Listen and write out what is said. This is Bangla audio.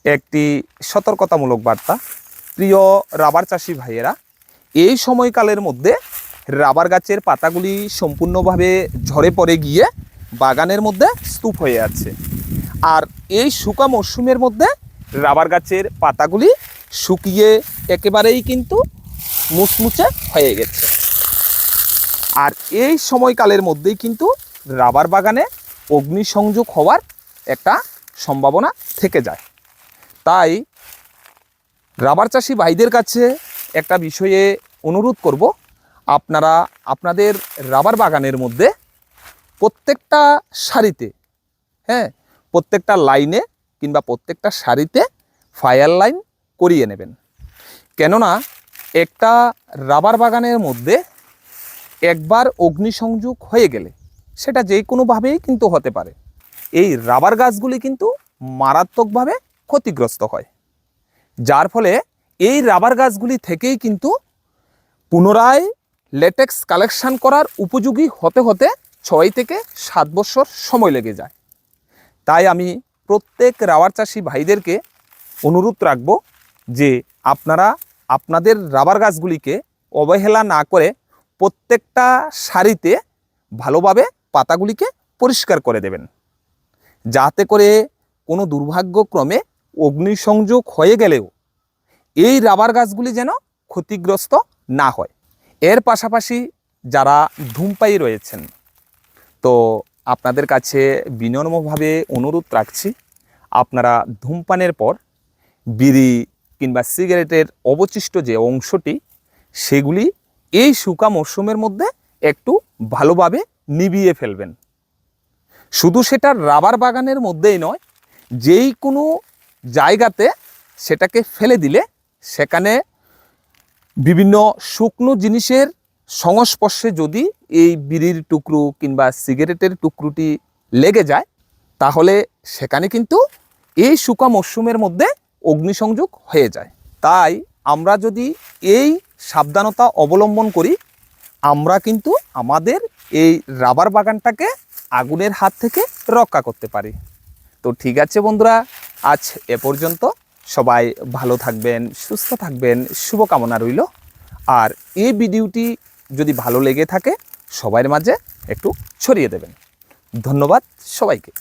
একটি সতর্কতামূলক বার্তা। প্রিয় রাবার চাষি ভাইয়েরা, এই সময়কালের মধ্যে রাবার গাছের পাতাগুলি সম্পূর্ণভাবে ঝরে পড়ে গিয়ে বাগানের মধ্যে স্তূপ হয়ে আছে। আর এই শুকা মরশুমের মধ্যে রাবার গাছের পাতাগুলি শুকিয়ে একেবারেই কিন্তু মুচমুচে হয়ে গেছে। আর এই সময়কালের মধ্যেই কিন্তু রাবার বাগানে অগ্নিসংযোগ হওয়ার একটা সম্ভাবনা থেকে যায়। তাই রাবার চাষি ভাইদের কাছে একটা বিষয়ে অনুরোধ করব, আপনারা আপনাদের রাবার বাগানের মধ্যে প্রত্যেকটা সারিতে, প্রত্যেকটা লাইনে কিংবা প্রত্যেকটা সারিতে ফায়ার লাইন করিয়ে নেবেন। কেননা একটা রাবার বাগানের মধ্যে একবার অগ্নিসংযোগ হয়ে গেলে সেটা যে কোনোভাবেই কিন্তু হতে পারে, এই রাবার গাছগুলি কিন্তু মারাত্মকভাবে ক্ষতিগ্রস্ত হয়। যার ফলে এই রাবার গাছগুলি থেকেই কিন্তু পুনরায় লেটেক্স কালেকশন করার উপযোগী হতে হতে 6 থেকে 7 বছর সময় লেগে যায়। তাই আমি প্রত্যেক রাবার চাষি ভাইদেরকে অনুরোধ রাখব যে আপনারা আপনাদের রাবার গাছগুলিকে অবহেলা না করে প্রত্যেকটা সারিতে ভালোভাবে পাতাগুলিকে পরিষ্কার করে দেবেন, যাতে করে কোনো দুর্ভাগ্যক্রমে অগ্নিসংযোগ হয়ে গেলেও এই রাবার গাছগুলি যেন ক্ষতিগ্রস্ত না হয়। এর পাশাপাশি যারা ধূমপায়ী রয়েছেন, তো আপনাদের কাছে বিনম্রভাবে অনুরোধ রাখছি, আপনারা ধূমপানের পর বিড়ি কিংবা সিগারেটের অবশিষ্ট যে অংশটি, সেগুলি এই শুকা মরশুমের মধ্যে একটু ভালোভাবে নিভিয়ে ফেলবেন। শুধু সেটা রাবার বাগানের মধ্যেই নয়, যেই কোনো জায়গাতে সেটাকে ফেলে দিলে সেখানে বিভিন্ন শুকনো জিনিসের সংস্পর্শে যদি এই বিড়ির টুকরো কিংবা সিগারেটের টুকরোটি লেগে যায়, তাহলে সেখানে কিন্তু এই শুকা মরশুমের মধ্যে অগ্নিসংযোগ হয়ে যায়। তাই আমরা যদি এই সাবধানতা অবলম্বন করি, আমরা কিন্তু আমাদের এই রাবার বাগানটাকে আগুনের হাত থেকে রক্ষা করতে পারি। তো ঠিক আছে বন্ধুরা, আজ এ পর্যন্ত। সবাই ভালো থাকবেন, সুস্থ থাকবেন, শুভকামনা রইল। আর এই ভিডিওটি যদি ভালো লেগে থাকে সবার মাঝে একটু ছড়িয়ে দেবেন। ধন্যবাদ সবাইকে।